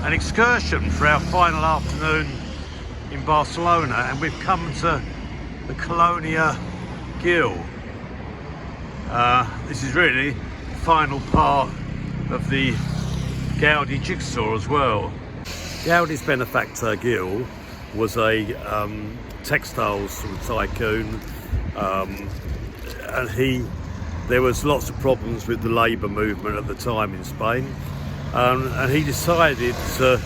an excursion for our final afternoon in Barcelona, and we've come to the Colonia Guell. This is really the final part of the Gaudi jigsaw as well. Gaudi's benefactor Guell was a textiles tycoon, and there was lots of problems with the labour movement at the time in Spain, and he decided to,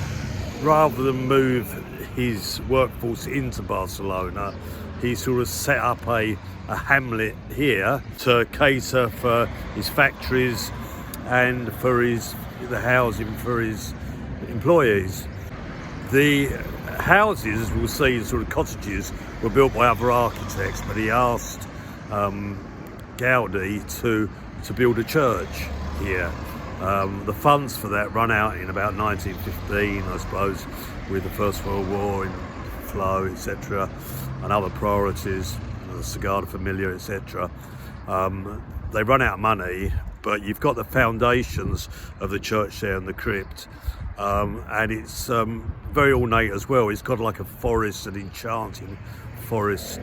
rather than move his workforce into Barcelona, he sort of set up a hamlet here to cater for his factories and for the housing for his employees. The houses, as we'll see, sort of cottages, were built by other architects, but he asked Gaudi to build a church here. The funds for that run out in about 1915, I suppose, with the First World War in flow, etc., and other priorities, the Sagrada Familia, etc. They run out of money, but you've got the foundations of the church there and the crypt, and it's very ornate as well. It's got like a forest, an enchanting forest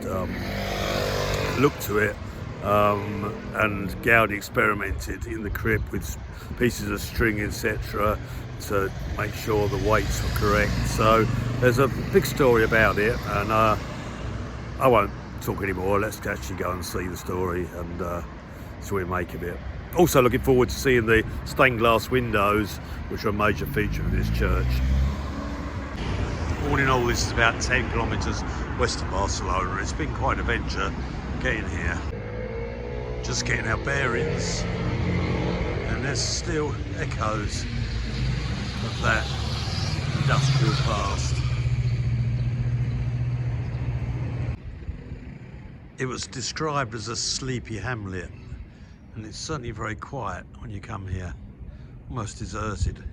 look to it. And Gaudi experimented in the crypt with pieces of string, etc., to make sure the weights were correct. So there's a big story about it, and I won't talk anymore. Let's actually go and see the story and see what we make of it. Also looking forward to seeing the stained glass windows, which are a major feature of this church. All in all, this is about 10 kilometres west of Barcelona. It's been quite an adventure getting here. Just getting our bearings, and there's still echoes of that industrial past. It was described as a sleepy hamlet, and it's certainly very quiet when you come here, almost deserted.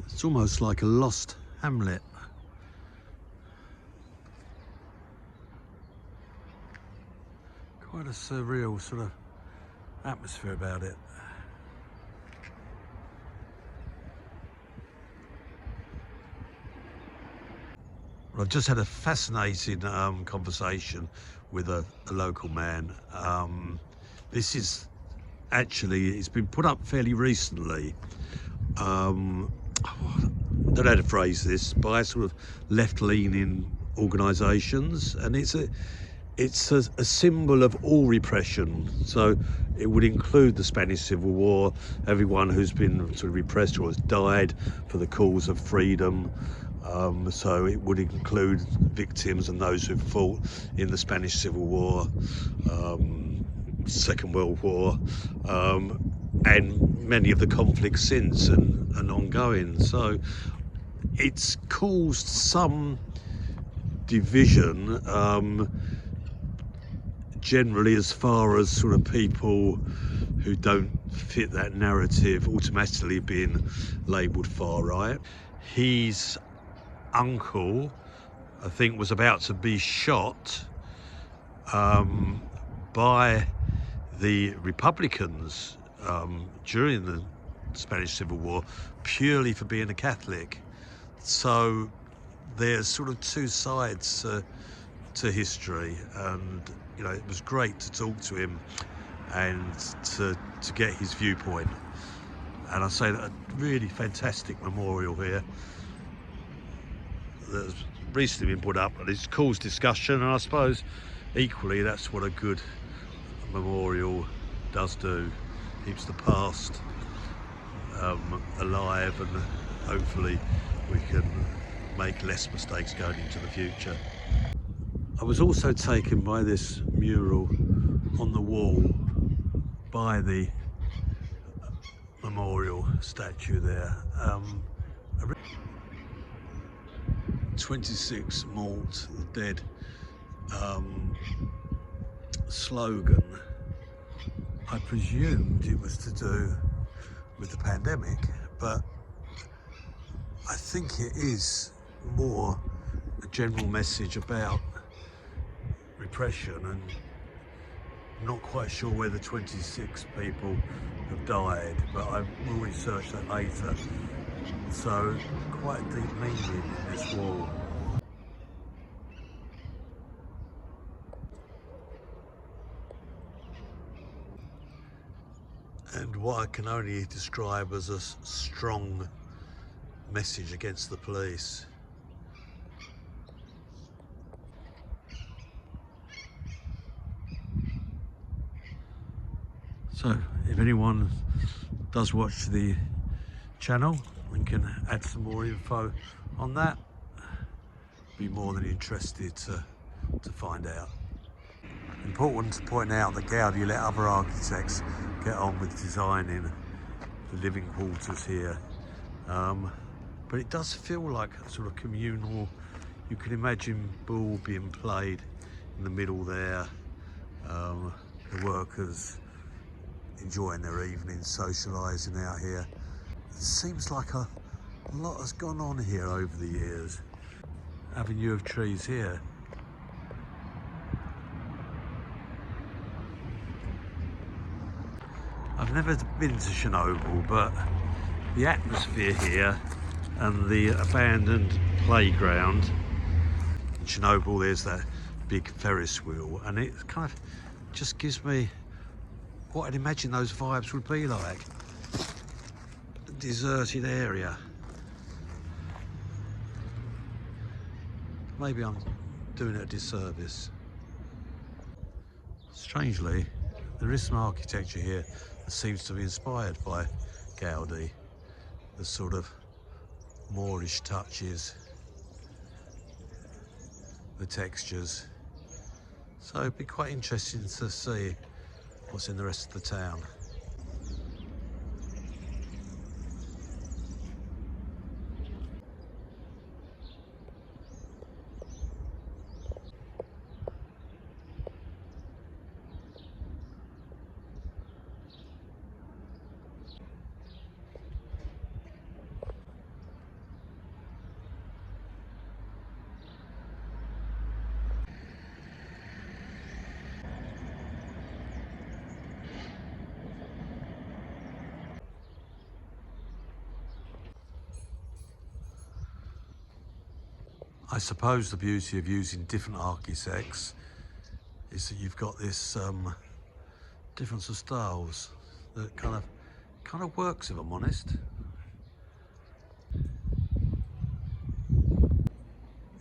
It's almost like a lost hamlet. Quite a surreal sort of atmosphere about it. Well, I've just had a fascinating conversation with a local man. This is actually, it's been put up fairly recently. I don't know how to phrase this, by sort of left-leaning organisations, and it's a symbol of all repression. So it would include the Spanish Civil War, everyone who's been sort of repressed or has died for the cause of freedom. So it would include victims and those who fought in the Spanish Civil War, Second World War, and many of the conflicts since and ongoing. So it's caused some division, generally, as far as sort of people who don't fit that narrative automatically being labelled far right. His uncle, I think, was about to be shot by the Republicans during the Spanish Civil War, purely for being a Catholic. So there's sort of two sides to history, and you know, it was great to talk to him and to get his viewpoint. And I say that a really fantastic memorial here that's recently been put up, and it's caused discussion, and I suppose equally that's what a good memorial does do. Keeps the past alive, and hopefully we can make less mistakes going into the future. I was also taken by this mural on the wall by the memorial statue there. 26 Malt, the dead slogan. I presumed it was to do with the pandemic, but I think it is more a general message about repression, and I'm not quite sure whether 26 people have died, but I will research that later. So quite a deep meaning in this wall. And what I can only describe as a strong message against the police. So if anyone does watch the channel and can add some more info on that, be more than interested to find out. Important to point out that Gaudi let other architects get on with designing the living quarters here, but it does feel like a sort of communal. You can imagine ball being played in the middle there, the workers enjoying their evenings, socialising out here. It seems like a lot has gone on here over the years. Avenue of trees here. I've never been to Chernobyl, but the atmosphere here and the abandoned playground. In Chernobyl there's that big Ferris wheel, and it kind of just gives me what I'd imagine those vibes would be like. A deserted area. Maybe I'm doing it a disservice. Strangely, there is some architecture here that seems to be inspired by Gaudi. The sort of Moorish touches, the textures. So it'd be quite interesting to see what's in the rest of the town. I suppose the beauty of using different architects is that you've got this difference of styles that kind of works, if I'm honest.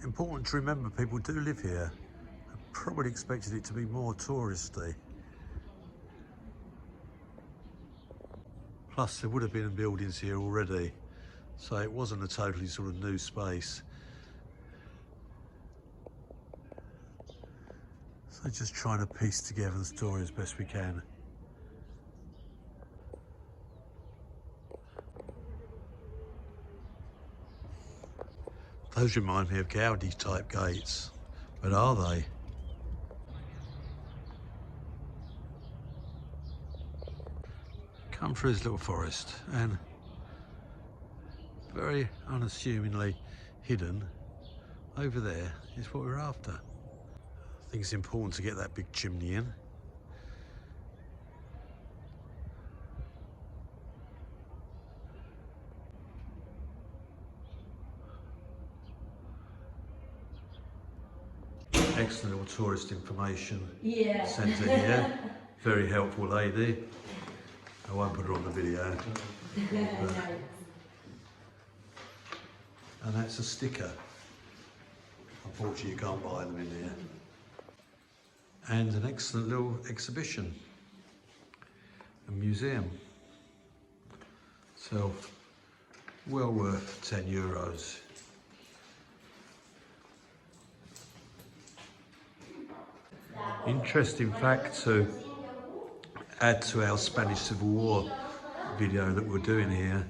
Important to remember, people do live here. I probably expected it to be more touristy. Plus there would have been buildings here already, so it wasn't a totally sort of new space. So just trying to piece together the story as best we can. Those remind me of Gaudi type gates, but are they? Come through this little forest and very unassumingly hidden over there is what we're after. I think it's important to get that big chimney in. Excellent little tourist information centre here. Very helpful lady. I won't put her on the video. And that's a sticker. Unfortunately you can't buy them in here. And an excellent little exhibition, a museum. So well worth €10. Interesting fact to add to our Spanish Civil War video that we're doing here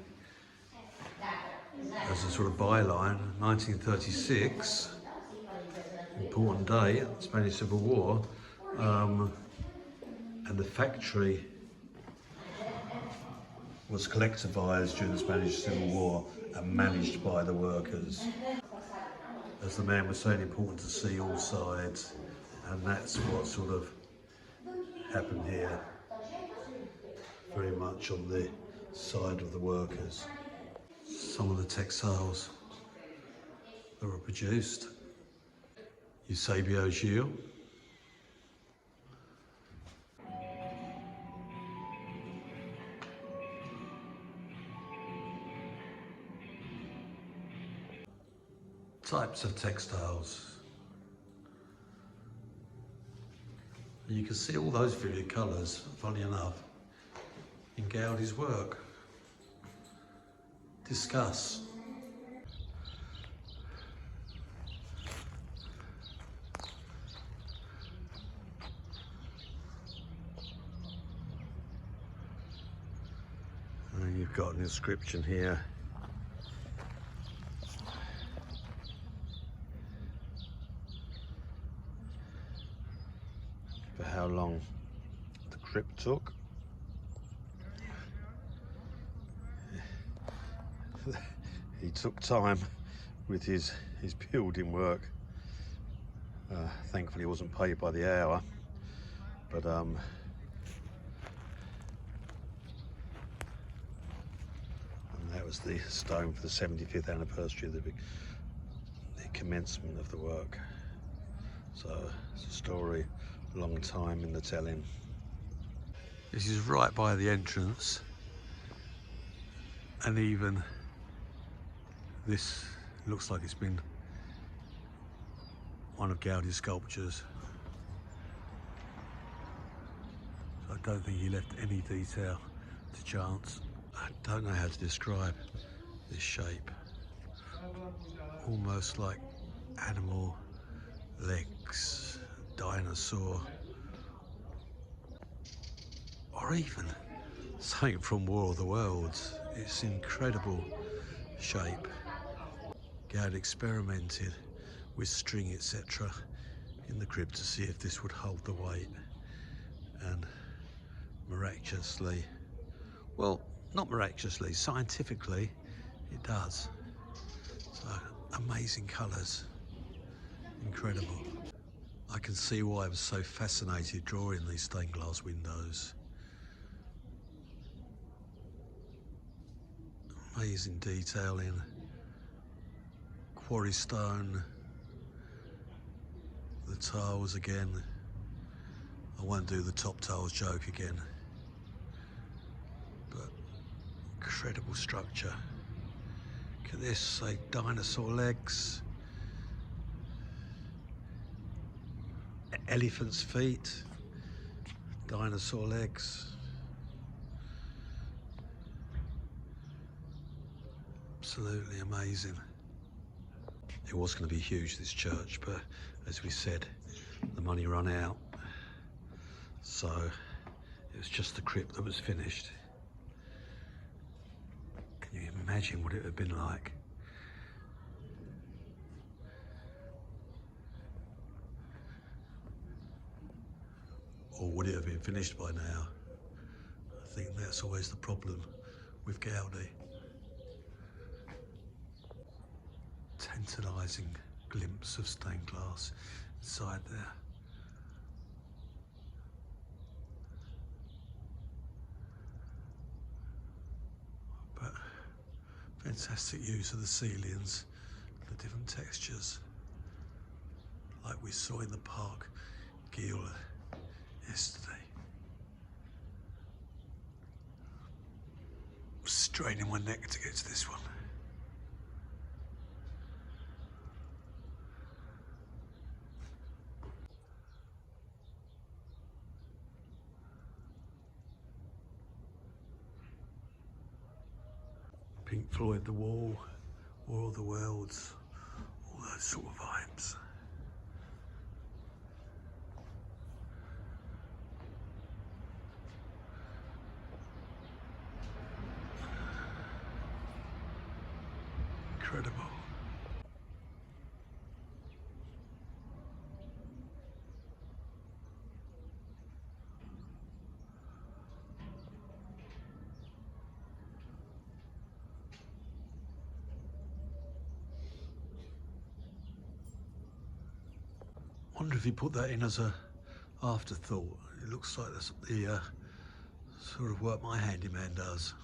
as a sort of byline. 1936, important day, Spanish Civil War, and the factory was collectivised during the Spanish Civil War and managed by the workers. As the man was saying, important to see all sides, and that's what sort of happened here, very much on the side of the workers. some of the textiles that were produced. Eusebio Gil. Types of textiles. And you can see all those vivid colours, funny enough, in Gaudi's work. Discuss. And you've got an inscription here. For how long the crypt took. He took time with his building work. Thankfully he wasn't paid by the hour, but and that was the stone for the 75th anniversary of the commencement of the work. So it's a story, a long time in the telling. This is right by the entrance, and even this looks like it's been one of Gaudi's sculptures. So I don't think he left any detail to chance. I don't know how to describe this shape. Almost like animal legs, dinosaur, or even something from War of the Worlds. It's incredible shape. Gaudi experimented with string, etc. in the crypt to see if this would hold the weight, and miraculously, well, not miraculously, scientifically it does. So amazing colours, incredible. I can see why I was so fascinated drawing these stained glass windows. Amazing detail in quarry stone, the tiles again. I won't do the top tiles joke again, but incredible structure. Look at this, say dinosaur legs, elephant's feet, dinosaur legs. Absolutely amazing. It was going to be huge, this church, but as we said, the money ran out. So it was just the crypt that was finished. Can you imagine what it would have been like? Or would it have been finished by now? I think that's always the problem with Gaudi. Tantalising glimpse of stained glass inside there. But fantastic use of the ceilings, the different textures, like we saw in the park Guell yesterday. I'm straining my neck to get to this one. Pink Floyd, The Wall, War of the Worlds, all those sort of vibes. Incredible. I wonder if he put that in as a afterthought. It looks like that's the sort of work my handyman does.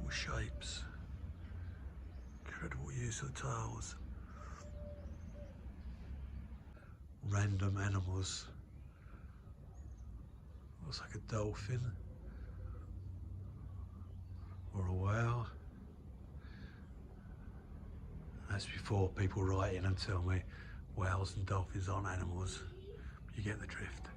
incredible shapes, incredible use of the tiles. Random animals. Looks like a dolphin or a whale. That's before people write in and tell me whales and dolphins aren't animals. You get the drift.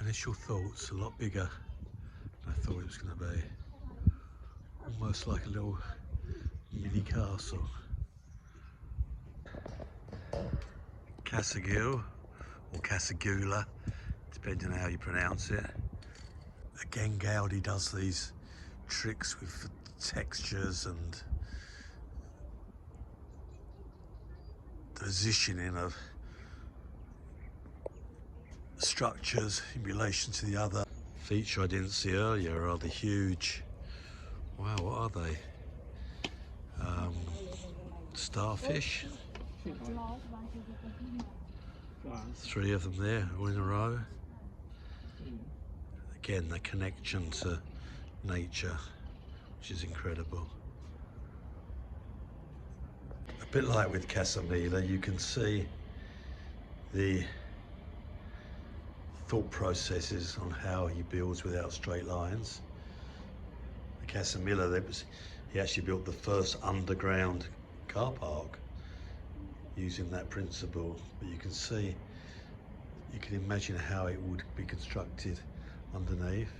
Initial thoughts, a lot bigger than I thought it was going to be. Almost like a little mini castle. Casa Guell, or Casa Gula, depending on how you pronounce it. Again, Gaudi does these tricks with textures and the positioning of structures in relation to the other. Feature I didn't see earlier are the huge, wow, what are they? Starfish. 3 of them there, all in a row. Again, the connection to nature, which is incredible. A bit like with Casamila, you can see the thought processes on how he builds without straight lines. The Casamila, he actually built the first underground car park using that principle, but you can see, you can imagine how it would be constructed underneath.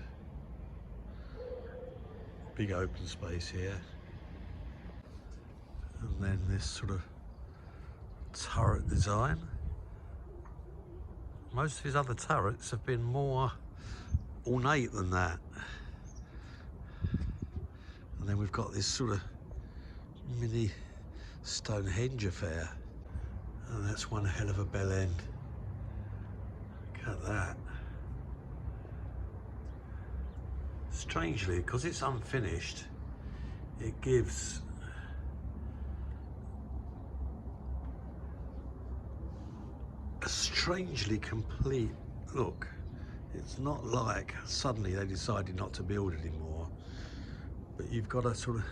Big open space here, and then this sort of turret design. Most of his other turrets have been more ornate than that. And then we've got this sort of mini Stonehenge affair. And that's one hell of a bell end. Look at that. Strangely, because it's unfinished, it gives a strangely complete look. It's not like suddenly they decided not to build anymore, but you've got a sort of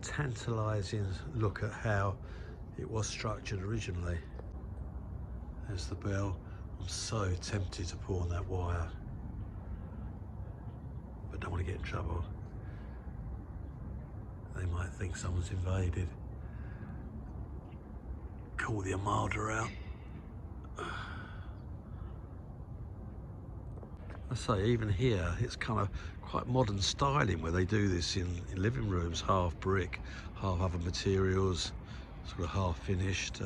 tantalising look at how it was structured originally. There's the bell. I'm so tempted to pull on that wire, but don't want to get in trouble. They might think someone's invaded. Call the Armada out. I say, even here, it's kind of quite modern styling where they do this in living rooms, half brick, half other materials, sort of half finished.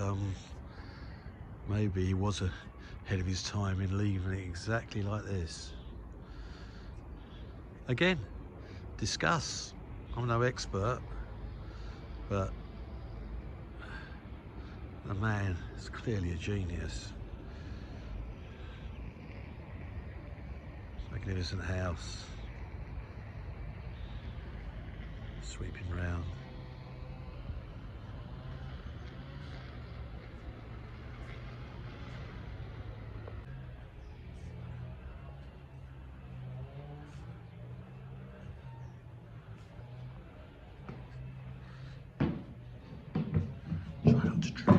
Maybe he was ahead of his time in leaving it exactly like this. Again, discuss. I'm no expert, but the man is clearly a genius. Magnificent house, sweeping round. Try not to trip.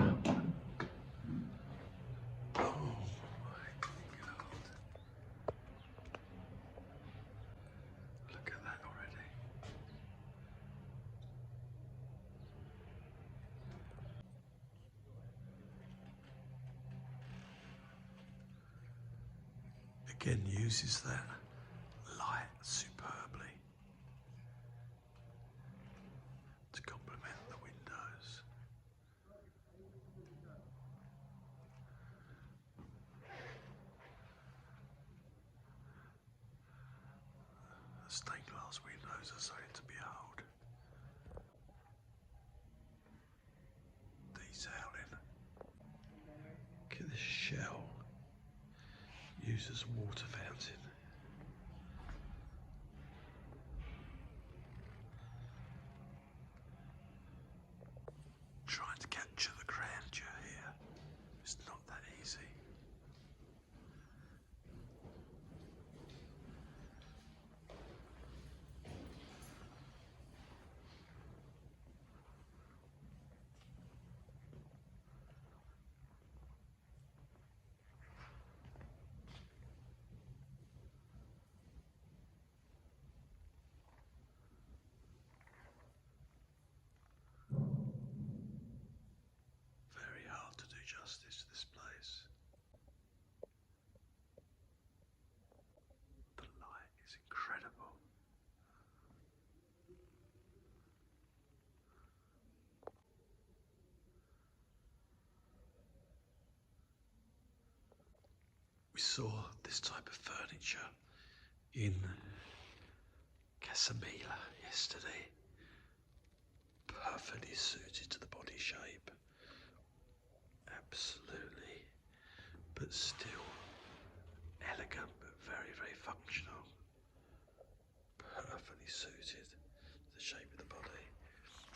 Again, uses that light superbly to complement the windows. The stained glass windows are something to behold. Detailing. Look at this shell. Used as a water fountain. Trying to capture We saw this type of furniture in Casamila yesterday. Perfectly suited to the body shape. Absolutely. But still elegant, but very, very functional. Perfectly suited to the shape of the body.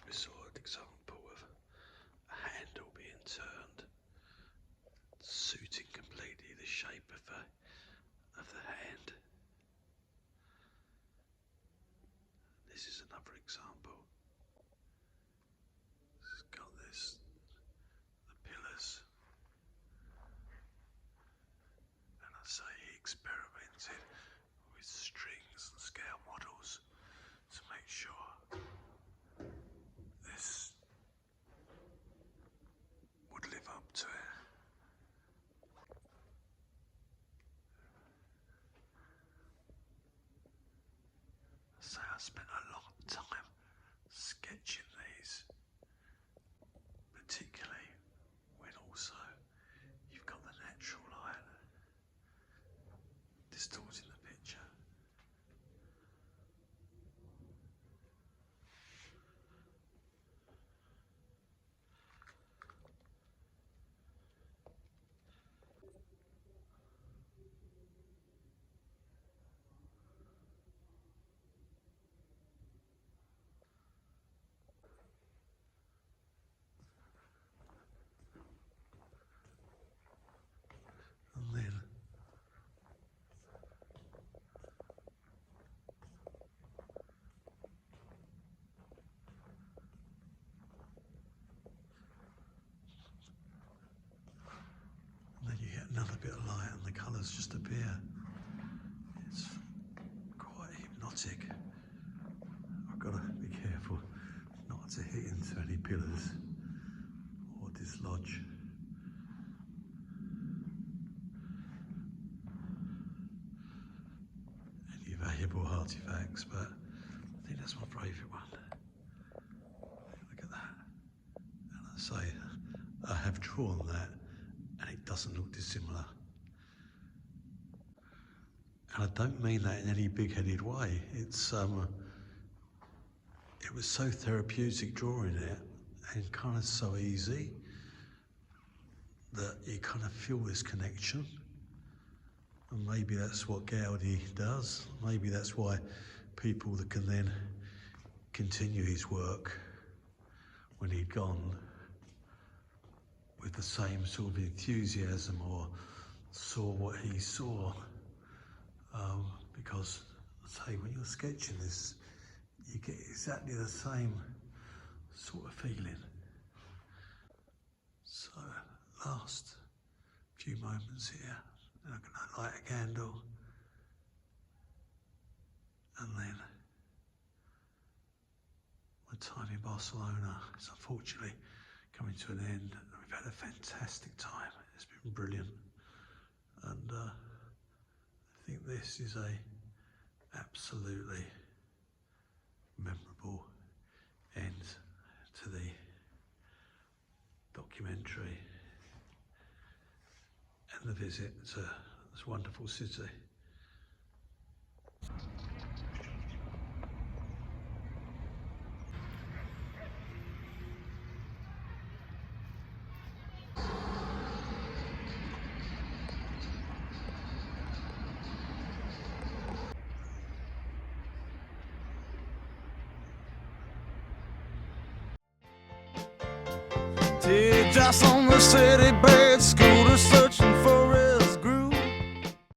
We saw an example of a handle being turned, suiting completely the shape of the hand. This is another example. It's got the pillars, and I say he experimented with strings and scale models to make sure this would live up to it. So I spent a lot of time sketching these, particularly when also you've got the natural light distorting the picture. And then you get another bit of light and the colours just appear. It's quite hypnotic. I've got to be careful not to hit into any pillars or dislodge any valuable artifacts, but I think that's my favourite one. Look at that. And I say, I have drawn that and it doesn't look dissimilar. And I don't mean that in any big-headed way. It was so therapeutic drawing it and kind of so easy that you kind of feel this connection. And maybe that's what Gaudi does. Maybe that's why people that can then continue his work when he'd gone with the same sort of enthusiasm or saw what he saw. Because, say, when you're sketching this, you get exactly the same sort of feeling. So, last few moments here, I'm going to light a candle, and then my time in Barcelona is unfortunately coming to an end. We've had a fantastic time. It's been brilliant, and I think this is a absolutely memorable end to the documentary and the visit to this wonderful city. Teardrops on the city bed, school